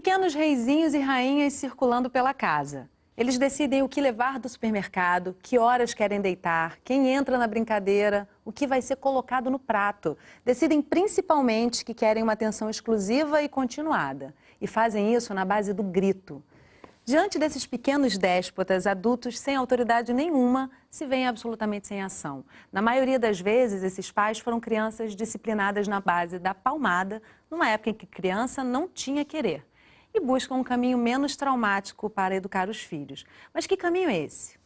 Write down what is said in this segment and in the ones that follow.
Pequenos reizinhos e rainhas circulando pela casa. Eles decidem o que levar do supermercado, que horas querem deitar, quem entra na brincadeira, o que vai ser colocado no prato. Decidem principalmente que querem uma atenção exclusiva e continuada. E fazem isso na base do grito. Diante desses pequenos déspotas, adultos sem autoridade nenhuma se veem absolutamente sem ação. Na maioria das vezes, esses pais foram crianças disciplinadas na base da palmada, numa época em que criança não tinha querer. E buscam um caminho menos traumático para educar os filhos. Mas que caminho é esse?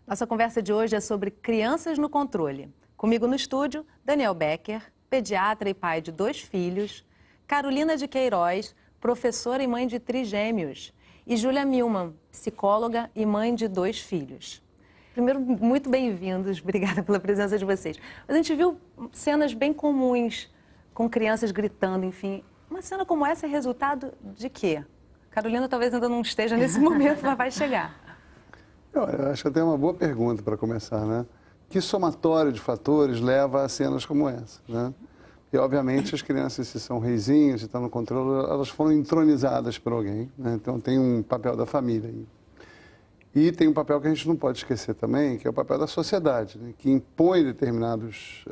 Nossa conversa de hoje é sobre crianças no controle. Comigo no estúdio, Daniel Becker, pediatra e pai de 2 filhos, Carolina de Queiroz, professora e mãe de trigêmeos, e Júlia Milman, psicóloga e mãe de 2 filhos. Primeiro, muito bem-vindos, obrigada pela presença de vocês. A gente viu cenas bem comuns, com crianças gritando, enfim. Uma cena como essa é resultado de quê? Carolina talvez ainda não esteja nesse momento, mas vai chegar. Eu acho que até é uma boa pergunta para começar, né? Que somatório de fatores leva a cenas como essa, né? E, obviamente, as crianças, se são reizinhos, se estão no controle, elas foram entronizadas por alguém, né? Então, tem um papel da família aí. E tem um papel que a gente não pode esquecer também, que é o papel da sociedade, né? Que impõe determinadas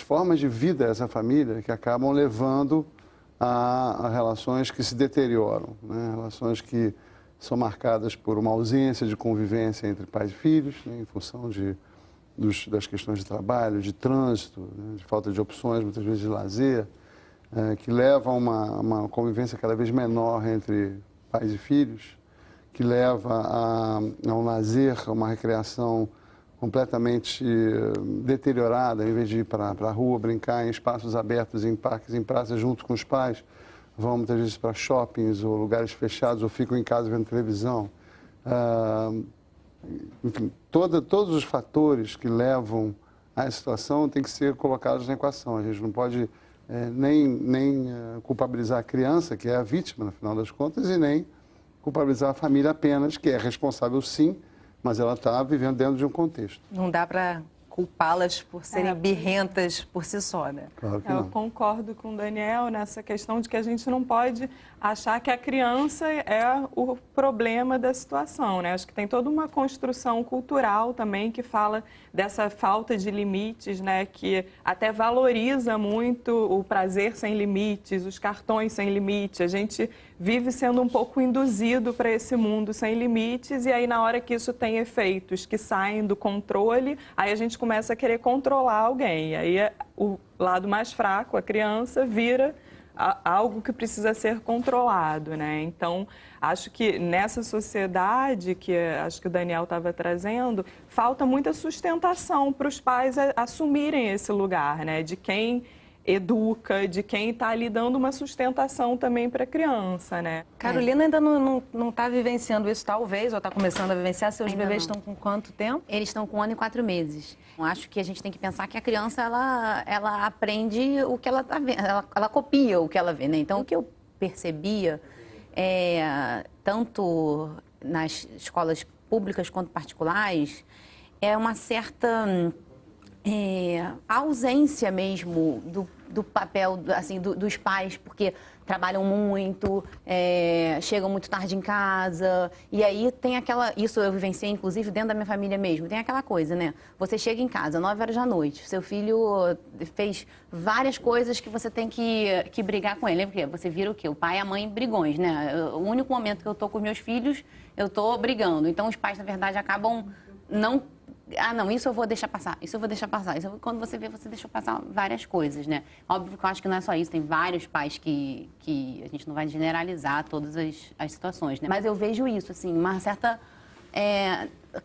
formas de vida a essa família que acabam levando a relações que se deterioram, né? Relações que são marcadas por uma ausência de convivência entre pais e filhos, né, em função das questões de trabalho, de trânsito, né, de falta de opções, muitas vezes de lazer, que leva a uma convivência cada vez menor entre pais e filhos, que leva a um lazer, a uma recreação completamente deteriorada, em vez de ir para a rua, brincar em espaços abertos, em parques, em praças, junto com os pais. Vão muitas vezes para shoppings ou lugares fechados ou ficam em casa vendo televisão. Enfim, todos os fatores que levam a essa situação têm que ser colocados na equação. A gente não pode nem culpabilizar a criança, que é a vítima, no final das contas, e nem culpabilizar a família apenas, que é responsável sim, mas ela está vivendo dentro de um contexto. Não dá para culpá-las por serem birrentas por si só, né? Claro que não. Eu concordo com o Daniel nessa questão de que a gente não pode achar que a criança é o problema da situação, né? Acho que tem toda uma construção cultural também que fala dessa falta de limites, né? Que até valoriza muito o prazer sem limites, os cartões sem limite. A gente vive sendo um pouco induzido para esse mundo sem limites e aí na hora que isso tem efeitos que saem do controle, aí a gente começa a querer controlar alguém. E aí o lado mais fraco, a criança, vira algo que precisa ser controlado, né? Então, acho que nessa sociedade que acho que o Daniel estava trazendo, falta muita sustentação para os pais assumirem esse lugar, né? De quem educa, de quem está ali dando uma sustentação também para a criança, né? Carolina ainda não está vivenciando isso, talvez, ou está começando a vivenciar. Seus Ainda bebês não. estão com quanto tempo? Eles estão com 1 ano e 4 meses. Acho que a gente tem que pensar que a criança, ela aprende o que ela está vendo, ela copia o que ela vê, né? Então, o que eu percebia, tanto nas escolas públicas quanto particulares, é uma certa ausência mesmo do papel, assim, dos pais, porque trabalham muito, chegam muito tarde em casa, e aí tem isso eu vivenciei inclusive dentro da minha família mesmo, tem aquela coisa, né? Você chega em casa, 9 horas da noite, seu filho fez várias coisas que você tem que brigar com ele, porque você vira o quê? O pai e a mãe brigões, né? O único momento que eu tô com meus filhos, eu tô brigando, então os pais, na verdade, acabam não, isso eu vou deixar passar, isso eu vou deixar passar. Quando você vê, você deixou passar várias coisas, né? Óbvio que eu acho que não é só isso, tem vários pais que a gente não vai generalizar todas as situações, né? Mas eu vejo isso, assim, uma certa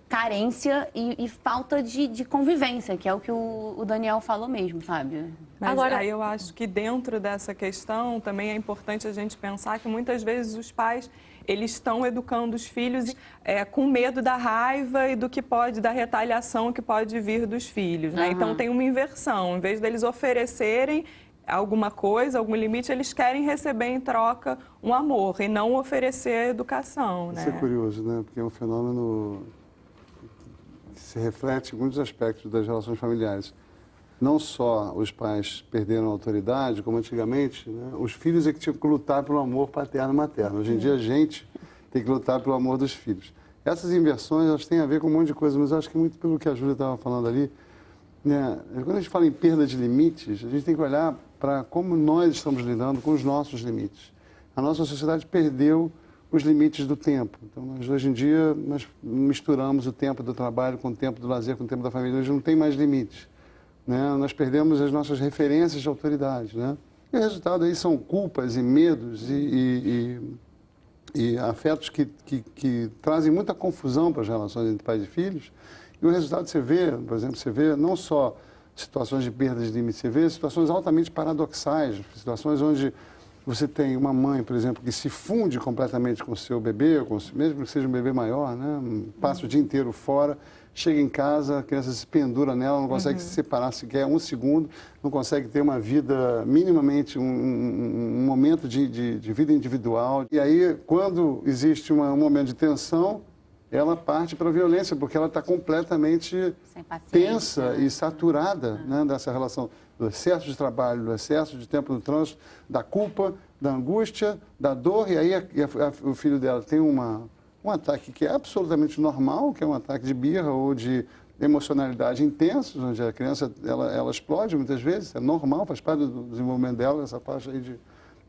carência e falta de convivência, que é o que o Daniel falou mesmo, sabe? Mas aí eu acho que dentro dessa questão também é importante a gente pensar que muitas vezes os pais eles estão educando os filhos com medo da raiva e da retaliação que pode vir dos filhos, né? Então tem uma inversão, em vez deles oferecerem alguma coisa, algum limite, eles querem receber em troca um amor e não oferecer educação, né? Isso é curioso, né? Porque é um fenômeno que se reflete em muitos aspectos das relações familiares. Não só os pais perderam a autoridade, como antigamente, né? Os filhos é que tinham que lutar pelo amor paterno e materno. Hoje em dia a gente tem que lutar pelo amor dos filhos. Essas inversões, elas têm a ver com um monte de coisa, mas eu acho que muito pelo que a Júlia estava falando ali, né? Quando a gente fala em perda de limites, a gente tem que olhar para como nós estamos lidando com os nossos limites. A nossa sociedade perdeu os limites do tempo. Então, hoje em dia, nós misturamos o tempo do trabalho com o tempo do lazer, com o tempo da família. Hoje não tem mais limites, né? Nós perdemos as nossas referências de autoridade, né? E o resultado aí são culpas e medos e afetos que trazem muita confusão para as relações entre pais e filhos. E o resultado você vê, por exemplo, você vê não só situações de perda de limites, você vê situações altamente paradoxais, situações onde você tem uma mãe, por exemplo, que se funde completamente com o seu bebê, mesmo que seja um bebê maior, né? Passa o dia inteiro fora, chega em casa, a criança se pendura nela, não consegue se separar sequer um segundo, não consegue ter uma vida, minimamente, um momento de vida individual. E aí, quando existe um momento de tensão, ela parte para a violência, porque ela está completamente tensa e saturada, né, dessa relação do excesso de trabalho, do excesso de tempo no trânsito, da culpa, da angústia, da dor, e aí o filho dela tem um ataque que é absolutamente normal, que é um ataque de birra ou de emocionalidade intensos, onde a criança ela explode muitas vezes, é normal, faz parte do desenvolvimento dela, essa faixa aí de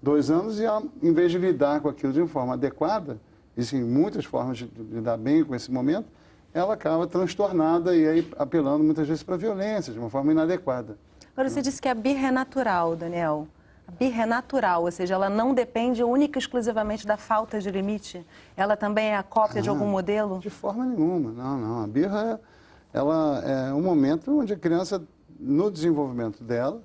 2 anos, e ela, em vez de lidar com aquilo de uma forma adequada, existem muitas formas de lidar bem com esse momento, ela acaba transtornada e aí apelando muitas vezes para a violência, de uma forma inadequada. Agora, você disse que a birra é natural, Daniel. A birra é natural, ou seja, ela não depende única e exclusivamente da falta de limite? Ela também é a cópia de algum modelo? De forma nenhuma, não. A birra, ela é um momento onde a criança, no desenvolvimento dela,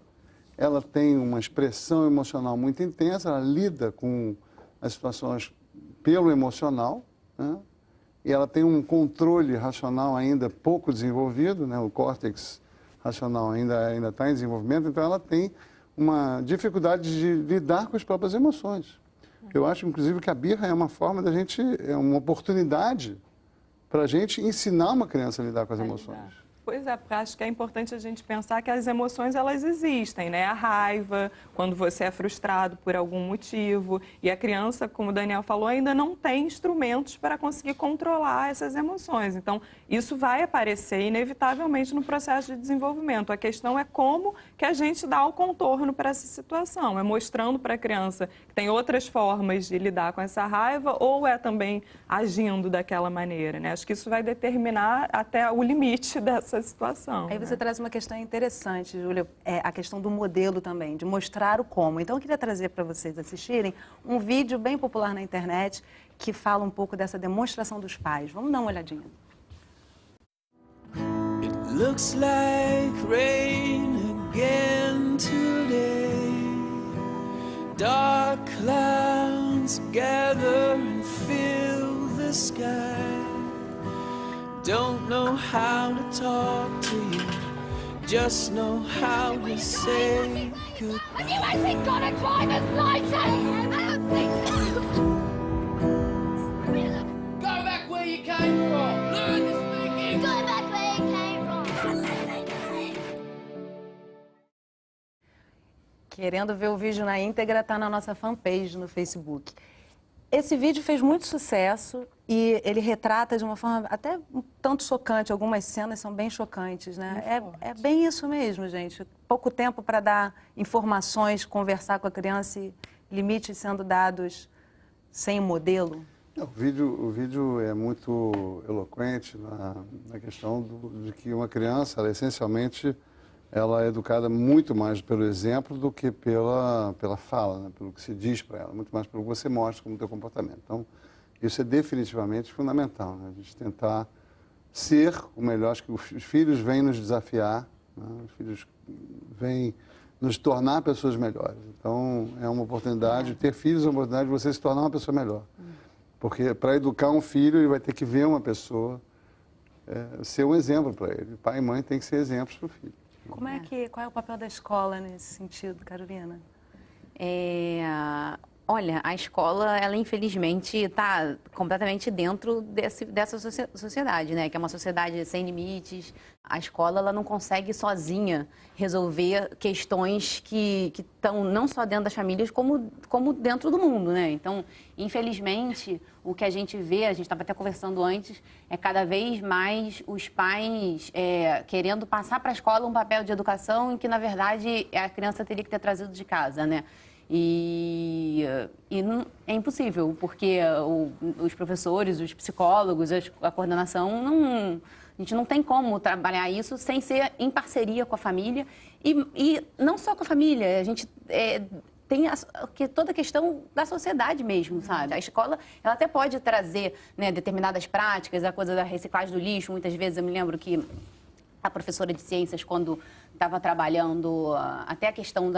ela tem uma expressão emocional muito intensa, ela lida com as situações pelo emocional, né? E ela tem um controle racional ainda pouco desenvolvido, né? O córtex racional ainda está em desenvolvimento, então ela tem uma dificuldade de lidar com as próprias emoções. Eu acho, inclusive, que a birra é uma forma da gente, é uma oportunidade para a gente ensinar uma criança a lidar com as emoções. Pois é, porque acho que é importante a gente pensar que as emoções, elas existem, né? A raiva, quando você é frustrado por algum motivo, e a criança, como o Daniel falou, ainda não tem instrumentos para conseguir controlar essas emoções. Então, isso vai aparecer inevitavelmente no processo de desenvolvimento. A questão é como que a gente dá o contorno para essa situação. É mostrando para a criança que tem outras formas de lidar com essa raiva ou é também agindo daquela maneira, né? Acho que isso vai determinar até o limite dessa situação. Aí você traz uma questão interessante, Júlia, a questão do modelo também, de mostrar o como. Então, eu queria trazer para vocês assistirem um vídeo bem popular na internet que fala um pouco dessa demonstração dos pais. Vamos dar uma olhadinha. It looks like rain again today. Dark clouds gather and fill the sky. Don't know how to talk to you, just know how to say goodbye. Have you actually got a driver's license? I don't think so. Go back where you came from. Learn to speak English. Go back where you came from. Querendo ver o vídeo na íntegra, está na nossa fanpage no Facebook. Esse vídeo fez muito sucesso e ele retrata de uma forma até um tanto chocante. Algumas cenas são bem chocantes, né? É bem isso mesmo, gente. Pouco tempo para dar informações, conversar com a criança e limites sendo dados sem modelo. O vídeo é muito eloquente na questão de que uma criança, ela, essencialmente, ela é educada muito mais pelo exemplo do que pela fala, né? Pelo que se diz para ela, muito mais pelo que você mostra como teu comportamento. Então, Isso é definitivamente fundamental, né? A gente tentar ser o melhor. Acho que os filhos vêm nos desafiar, né? Os filhos vêm nos tornar pessoas melhores. Então, é uma oportunidade, ter filhos é uma oportunidade de você se tornar uma pessoa melhor. Porque para educar um filho, ele vai ter que ver uma pessoa ser um exemplo para ele. Pai e mãe têm que ser exemplos para o filho. Qual é o papel da escola nesse sentido, Carolina? Olha, a escola, ela infelizmente está completamente dentro dessa sociedade, né? Que é uma sociedade sem limites. A escola, ela não consegue sozinha resolver questões que estão não só dentro das famílias, como dentro do mundo, né? Então, infelizmente, o que a gente vê, a gente estava até conversando antes, é cada vez mais os pais querendo passar para a escola um papel de educação em que, na verdade, a criança teria que ter trazido de casa, né? E não, é impossível, porque os professores, os psicólogos, a coordenação, a gente não tem como trabalhar isso sem ser em parceria com a família. E não só com a família, a gente tem toda a questão da sociedade mesmo, sabe? A escola, ela até pode trazer, né, determinadas práticas, a coisa da reciclagem do lixo. Muitas vezes eu me lembro que a professora de ciências, quando estava trabalhando até a questão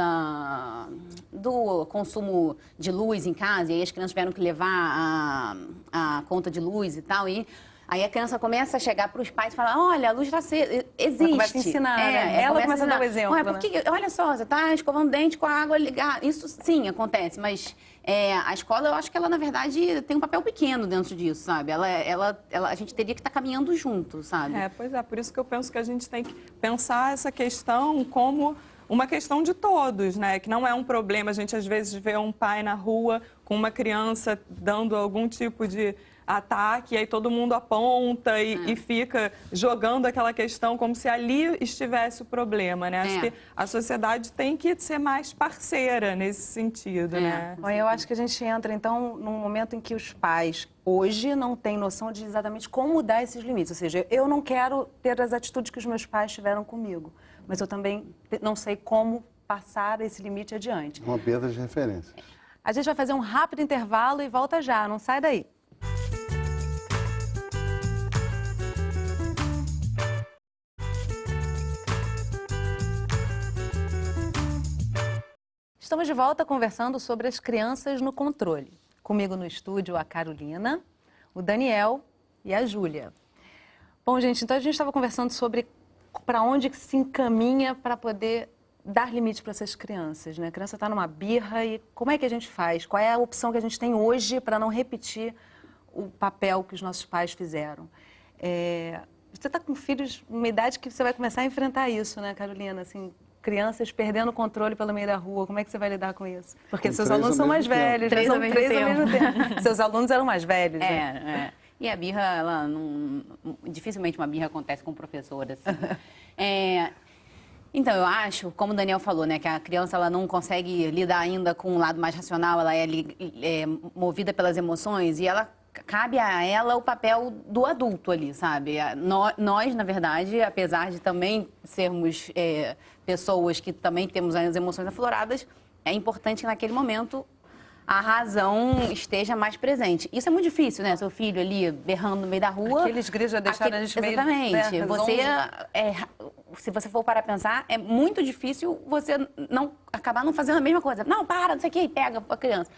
do consumo de luz em casa, e aí as crianças tiveram que levar a conta de luz e tal, e aí a criança começa a chegar para os pais e falar, olha, a luz já existe. Ela começa a ensinar, né? Ela começa a dar o exemplo. Olha só, você está escovando dente com a água ligada. Isso sim acontece, mas a escola, eu acho que ela, na verdade, tem um papel pequeno dentro disso, sabe? A gente teria que estar caminhando junto, sabe? Pois é, por isso que eu penso que a gente tem que pensar essa questão como uma questão de todos, né? Que não é um problema. A gente, às vezes, vê um pai na rua com uma criança dando algum tipo de ataque, e aí todo mundo aponta e fica jogando aquela questão como se ali estivesse o problema, né? Acho que a sociedade tem que ser mais parceira nesse sentido, né? Bom, eu acho que a gente entra, então, num momento em que os pais, hoje, não têm noção de exatamente como dar esses limites. Ou seja, eu não quero ter as atitudes que os meus pais tiveram comigo, mas eu também não sei como passar esse limite adiante. Uma perda de referência. A gente vai fazer um rápido intervalo e volta já, não sai daí. Estamos de volta conversando sobre as crianças no controle. Comigo no estúdio a Carolina, o Daniel e a Júlia. Bom, gente, então a gente estava conversando sobre para onde se encaminha para poder dar limite para essas crianças, né? A criança está numa birra e como é que a gente faz? Qual é a opção que a gente tem hoje para não repetir o papel que os nossos pais fizeram? Você está com filhos numa idade que você vai começar a enfrentar isso, né, Carolina? Assim, crianças perdendo o controle pelo meio da rua, como é que você vai lidar com isso? Porque seus alunos são mais velhos, né? São três ao mesmo tempo. Seus alunos eram mais velhos, né? E a birra, ela não... Dificilmente uma birra acontece com o professor, assim. Então, eu acho, como o Daniel falou, né, que a criança ela não consegue lidar ainda com um lado mais racional, ela é movida pelas emoções e cabe a ela o papel do adulto ali, sabe? Nós, na verdade, apesar de também sermos pessoas que também temos as emoções afloradas, é importante que naquele momento a razão esteja mais presente. Isso é muito difícil, né? Seu filho ali berrando no meio da rua. Aqueles gritos já deixaram a gente meio... Exatamente. Se você for parar a pensar, é muito difícil você acabar não fazendo a mesma coisa. Não, para, não sei o que, pega a criança.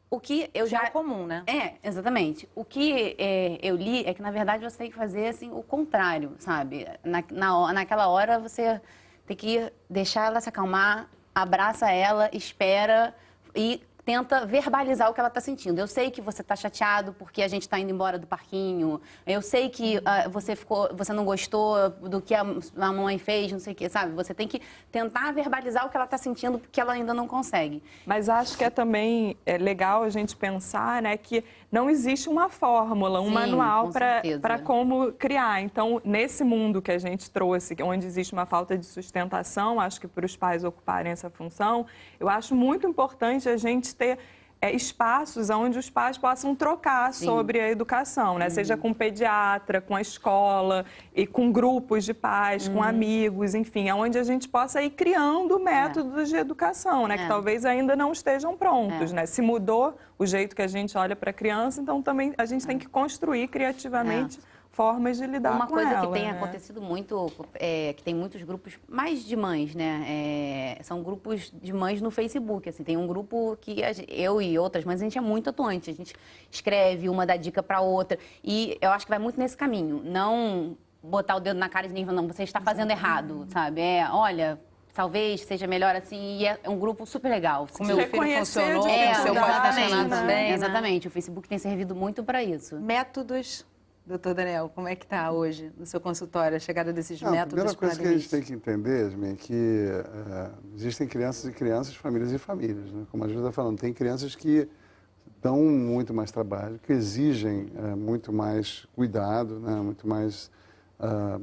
O que eu já é comum, né? Exatamente. O que eu li é que, na verdade, você tem que fazer assim, o contrário, sabe? Naquela hora, você tem que deixar ela se acalmar, abraça ela, espera e tenta verbalizar o que ela está sentindo. Eu sei que você está chateado porque a gente está indo embora do parquinho. Eu sei que você não gostou do que a mamãe fez, não sei o quê, sabe? Você tem que tentar verbalizar o que ela está sentindo porque ela ainda não consegue. Mas acho que também é legal a gente pensar, né, que não existe uma fórmula, um manual para como criar. Então, nesse mundo que a gente trouxe, onde existe uma falta de sustentação, acho que para os pais ocuparem essa função, eu acho muito importante a gente ter espaços onde os pais possam trocar sobre a educação, né? Seja com pediatra, com a escola, e com grupos de pais, com amigos, enfim, onde a gente possa ir criando métodos de educação, né? Que talvez ainda não estejam prontos, né? Se mudou o jeito que a gente olha para a criança, então também a gente tem que construir criativamente formas de lidar Uma com coisa ela, que tem né? acontecido muito, que tem muitos grupos, mais de mães, né? São grupos de mães no Facebook, assim. Tem um grupo que eu e outras mães, a gente é muito atuante. A gente escreve, uma dá dica para outra. E eu acho que vai muito nesse caminho. Não botar o dedo na cara de ninguém e falar, não, você está fazendo errado, sabe? Olha, talvez seja melhor assim. E é um grupo super legal. O meu filho Reconhecer funcionou, o dificuldades, seu pode funcionar né? também, né? Exatamente. O Facebook tem servido muito para isso. Métodos, doutor Daniel, como é que está hoje no seu consultório a chegada desses A métodos primeira para coisa que a gente tem que entender, Yasmin, é que existem crianças e crianças, famílias e famílias. Né? Como a Júlia está falando, tem crianças que dão muito mais trabalho, que exigem muito mais cuidado, né? Muito mais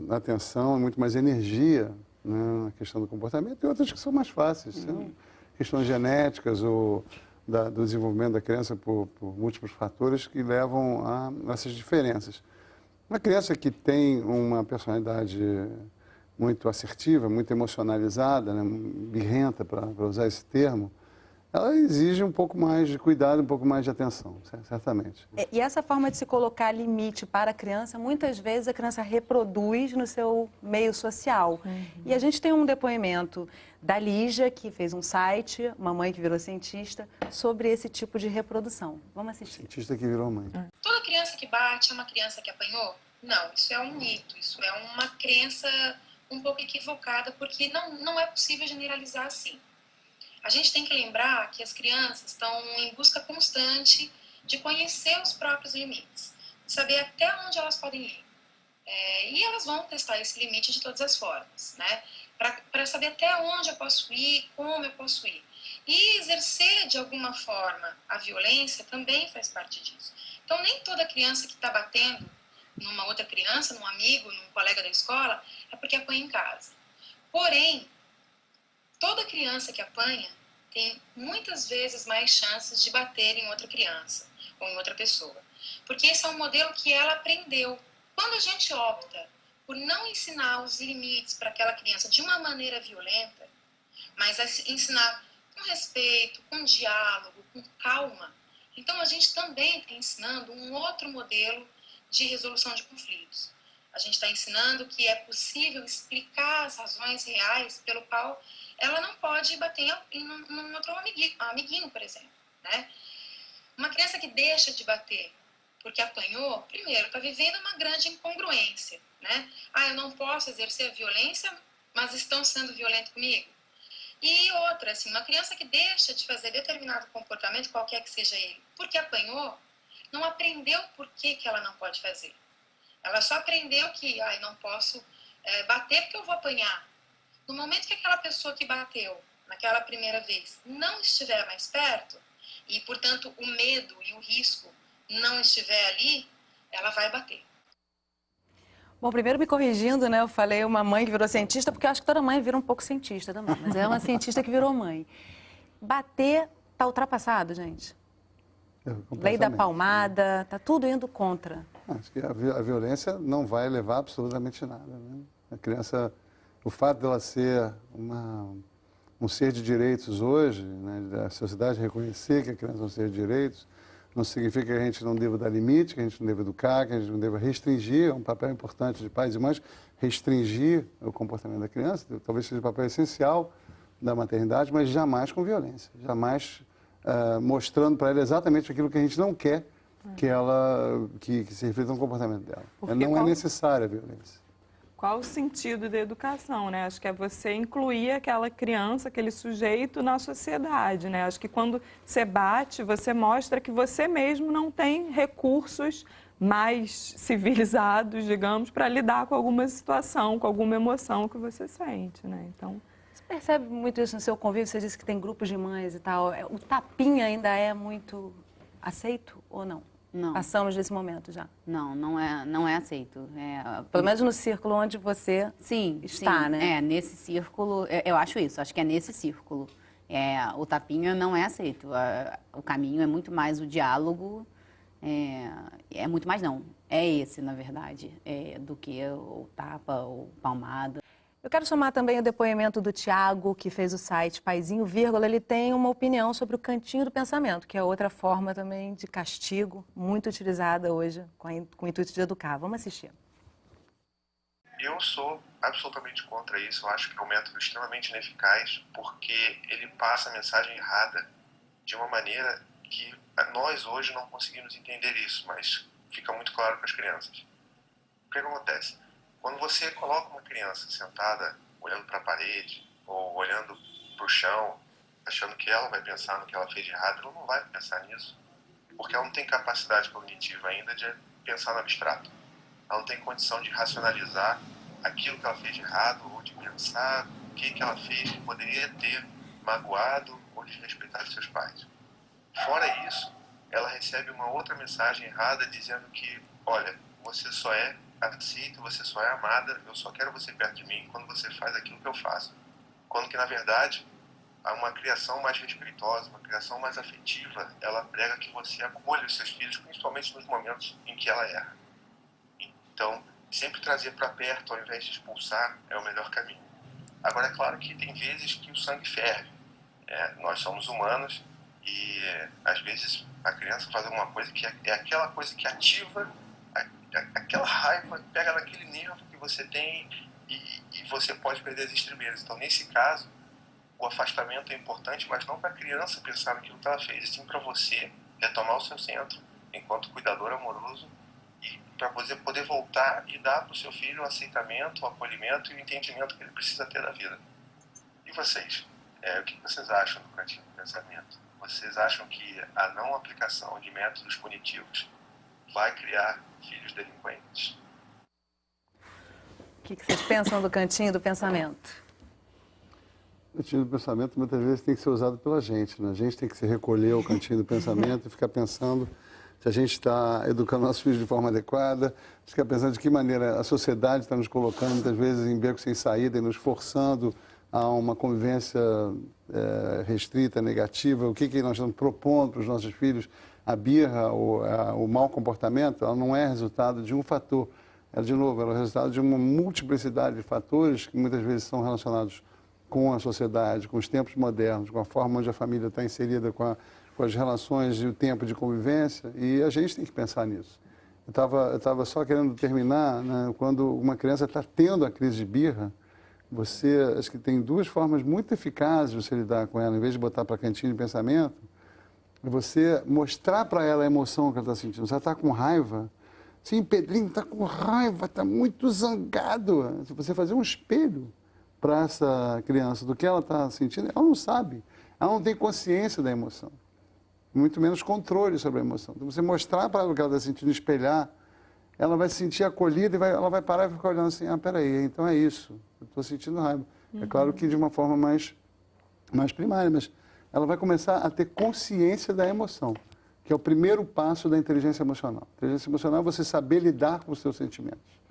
atenção, muito mais energia, né? Na questão do comportamento, e outras que são mais fáceis. São questões genéticas ou do desenvolvimento da criança por múltiplos fatores que levam a essas diferenças. Uma criança que tem uma personalidade muito assertiva, muito emocionalizada, né, birrenta, para usar esse termo, ela exige um pouco mais de cuidado, um pouco mais de atenção, certamente. E essa forma de se colocar limite para a criança, muitas vezes a criança reproduz no seu meio social. E a gente tem um depoimento da Lígia, que fez um site, uma mãe que virou cientista, sobre esse tipo de reprodução. Vamos assistir. Cientista que virou mãe. Toda criança que bate é uma criança que apanhou? Não, isso é um mito, isso é uma crença um pouco equivocada, porque não é possível generalizar assim. A gente tem que lembrar que as crianças estão em busca constante de conhecer os próprios limites, de saber até onde elas podem ir. E elas vão testar esse limite de todas as formas, né? Para saber até onde eu posso ir, como eu posso ir. E exercer, de alguma forma, a violência também faz parte disso. Então, nem toda criança que está batendo numa outra criança, num amigo, num colega da escola, é porque apanha em casa. Porém, toda criança que apanha tem muitas vezes mais chances de bater em outra criança ou em outra pessoa. Porque esse é um modelo que ela aprendeu. Quando a gente opta por não ensinar os limites para aquela criança de uma maneira violenta, mas ensinar com respeito, com diálogo, com calma, então a gente também está ensinando um outro modelo de resolução de conflitos. A gente está ensinando que é possível explicar as razões reais pelo qual ela não pode bater em outro amiguinho, por exemplo, né? Uma criança que deixa de bater porque apanhou, primeiro, está vivendo uma grande incongruência, né? Eu não posso exercer a violência, mas estão sendo violentos comigo. E outra, assim, uma criança que deixa de fazer determinado comportamento, qualquer que seja ele, porque apanhou, não aprendeu por que ela não pode fazer. Ela só aprendeu que, não posso bater porque eu vou apanhar. No momento que aquela pessoa que bateu, naquela primeira vez, não estiver mais perto, e, portanto, o medo e o risco não estiver ali, ela vai bater. Bom, primeiro me corrigindo, né? Eu falei uma mãe que virou cientista, porque eu acho que toda mãe vira um pouco cientista também. Mas é uma cientista que virou mãe. Bater tá ultrapassado, gente. Lei da palmada, tá tudo indo contra. Acho que a violência não vai levar absolutamente nada, né? A criança, o fato dela ser um ser de direitos hoje, né, a sociedade reconhecer que a criança é um ser de direitos, não significa que a gente não deva dar limite, que a gente não deva educar, que a gente não deva restringir. É um papel importante de pais e mães, restringir o comportamento da criança. Talvez seja um papel essencial da maternidade, mas jamais com violência. Jamais mostrando para ela exatamente aquilo que a gente não quer que se reflita no comportamento dela. Não é necessária a violência. Qual o sentido da educação, né? Acho que é você incluir aquela criança, aquele sujeito na sociedade, né? Acho que quando você bate, você mostra que você mesmo não tem recursos mais civilizados, digamos, para lidar com alguma situação, com alguma emoção que você sente, né? Então... Você percebe muito isso no seu convívio? Você disse que tem grupos de mães e tal. O tapinha ainda é muito aceito ou não? Não. Passamos desse momento já. Não é aceito. Pelo menos no círculo onde você está, sim, né? nesse círculo, eu acho isso, acho que é nesse círculo. O tapinha não é aceito. O caminho é muito mais o diálogo, é muito mais não. É esse, na verdade, do que o tapa ou palmada. Eu quero chamar também o depoimento do Tiago, que fez o site Paizinho, vírgula. Ele tem uma opinião sobre o cantinho do pensamento, que é outra forma também de castigo, muito utilizada hoje com o intuito de educar. Vamos assistir. Eu sou absolutamente contra isso. Eu acho que é um método extremamente ineficaz, porque ele passa a mensagem errada de uma maneira que nós hoje não conseguimos entender isso, mas fica muito claro para as crianças. O que acontece? Quando você coloca uma criança sentada, olhando para a parede, ou olhando para o chão, achando que ela vai pensar no que ela fez de errado, ela não vai pensar nisso, porque ela não tem capacidade cognitiva ainda de pensar no abstrato. Ela não tem condição de racionalizar aquilo que ela fez de errado, ou de pensar o que ela fez que poderia ter magoado ou desrespeitado seus pais. Fora isso, ela recebe uma outra mensagem errada dizendo que, olha, você só é aceita, você só é amada, eu só quero você perto de mim quando você faz aquilo que eu faço. Quando que, na verdade, uma criação mais respeitosa, uma criação mais afetiva, ela prega que você acolhe os seus filhos, principalmente nos momentos em que ela erra. Então, sempre trazer para perto, ao invés de expulsar, é o melhor caminho. Agora, é claro que tem vezes que o sangue ferve. Nós somos humanos e, às vezes, a criança faz alguma coisa que é aquela coisa que ativa aquela raiva, pega naquele nervo que você tem e você pode perder as estribeiras. Então, nesse caso, o afastamento é importante, mas não para a criança pensar naquilo que ela fez, e sim para você retomar o seu centro enquanto cuidador amoroso e para você poder voltar e dar para o seu filho o aceitamento, o acolhimento e o entendimento que ele precisa ter da vida. E vocês? O que vocês acham do cantinho do pensamento? Vocês acham que a não aplicação de métodos punitivos vai criar filhos delinquentes? O que vocês pensam do cantinho do pensamento? O cantinho do pensamento muitas vezes tem que ser usado pela gente, né? A gente tem que se recolher ao cantinho do pensamento e ficar pensando se a gente está educando nossos filhos de forma adequada, ficar pensando de que maneira a sociedade está nos colocando muitas vezes em becos sem saída e nos forçando a uma convivência restrita, negativa. O que nós estamos propondo para os nossos filhos? A birra, o mau comportamento, ela não é resultado de um fator. Ela, de novo, ela é resultado de uma multiplicidade de fatores que muitas vezes são relacionados com a sociedade, com os tempos modernos, com a forma onde a família está inserida com as relações e o tempo de convivência, e a gente tem que pensar nisso. Eu estava só querendo terminar, né, quando uma criança está tendo a crise de birra, acho que tem duas formas muito eficazes de você lidar com ela, em vez de botar para cantinho de pensamento, você mostrar para ela a emoção que ela está sentindo. Se ela está com raiva, sim, Pedrinho está com raiva, está muito zangado. Se você fazer um espelho para essa criança do que ela está sentindo, ela não sabe, ela não tem consciência da emoção, muito menos controle sobre a emoção. Então, você mostrar para ela o que ela está sentindo, espelhar, ela vai se sentir acolhida e ela vai parar e ficar olhando assim, peraí, então é isso, eu estou sentindo raiva. É claro que de uma forma mais primária, mas ela vai começar a ter consciência da emoção, que é o primeiro passo da inteligência emocional. Inteligência emocional é você saber lidar com os seus sentimentos.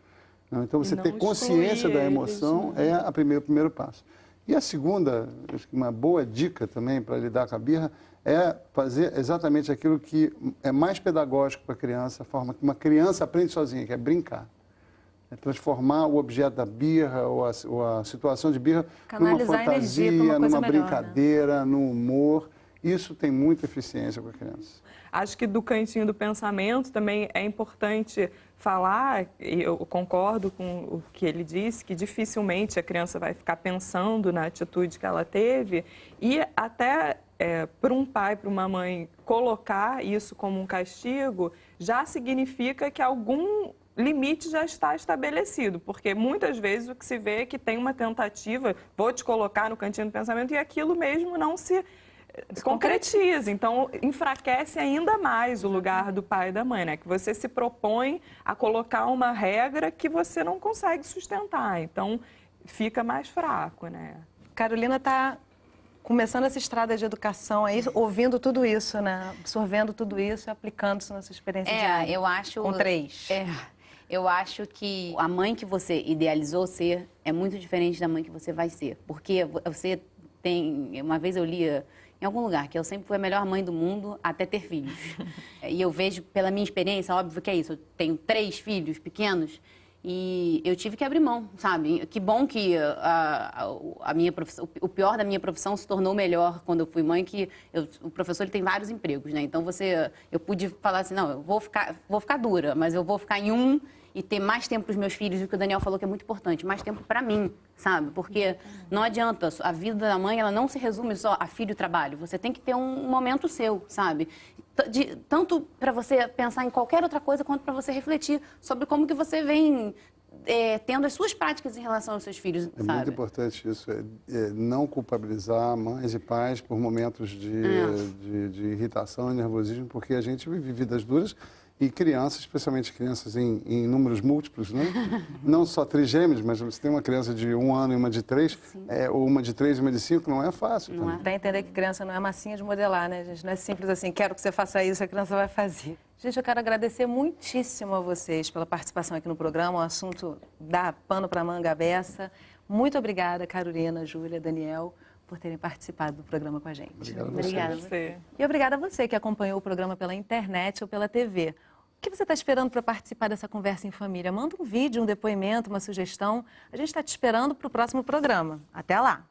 Então, você ter consciência da emoção é o primeiro passo. E a segunda, acho que uma boa dica também para lidar com a birra, é fazer exatamente aquilo que é mais pedagógico para a criança, a forma que uma criança aprende sozinha, que é brincar. É transformar o objeto da birra ou a situação de birra numa fantasia, numa brincadeira, no humor. Isso tem muita eficiência com a criança. Acho que do cantinho do pensamento também é importante falar, e eu concordo com o que ele disse, que dificilmente a criança vai ficar pensando na atitude que ela teve, e até para um pai, para uma mãe, colocar isso como um castigo já significa que algum limite já está estabelecido, porque muitas vezes o que se vê é que tem uma tentativa, vou te colocar no cantinho do pensamento, e aquilo mesmo não se concretiza. Então, enfraquece ainda mais o lugar do pai e da mãe, né? Que você se propõe a colocar uma regra que você não consegue sustentar. Então, fica mais fraco, né? Carolina está começando essa estrada de educação aí, ouvindo tudo isso, né? Absorvendo tudo isso e aplicando isso na sua experiência diária. Eu acho... Com 3. Eu acho que a mãe que você idealizou ser é muito diferente da mãe que você vai ser. Porque você Uma vez eu li em algum lugar que eu sempre fui a melhor mãe do mundo até ter filhos. E eu vejo pela minha experiência, óbvio que é isso, eu tenho 3 filhos pequenos e eu tive que abrir mão, sabe? Que bom que a minha profissão, o pior da minha profissão se tornou melhor quando eu fui mãe, que o professor ele tem vários empregos, né? Então eu pude falar assim, não, eu vou ficar dura, mas eu vou ficar em um e ter mais tempo para os meus filhos, o que o Daniel falou que é muito importante, mais tempo para mim, sabe? Porque não adianta, a vida da mãe, ela não se resume só a filho e trabalho, você tem que ter um momento seu, sabe? Tanto para você pensar em qualquer outra coisa, quanto para você refletir sobre como que você vem tendo as suas práticas em relação aos seus filhos, sabe? É muito importante isso, não culpabilizar mães e pais por momentos de irritação e nervosismo, porque a gente vive vidas duras. E crianças, especialmente crianças em números múltiplos, né? Não só trigêmeos, mas você tem uma criança de 1 ano e uma de 3, ou uma de 3 e uma de 5, não é fácil. Não é. Para entender que criança não é massinha de modelar, né, gente? Não é simples assim, quero que você faça isso, a criança vai fazer. Gente, eu quero agradecer muitíssimo a vocês pela participação aqui no programa, o assunto dá pano para manga à beça. Muito obrigada, Carolina, Júlia, Daniel, por terem participado do programa com a gente. Obrigada. E obrigada a você que acompanhou o programa pela internet ou pela TV. O que você está esperando para participar dessa conversa em família? Manda um vídeo, um depoimento, uma sugestão. A gente está te esperando para o próximo programa. Até lá!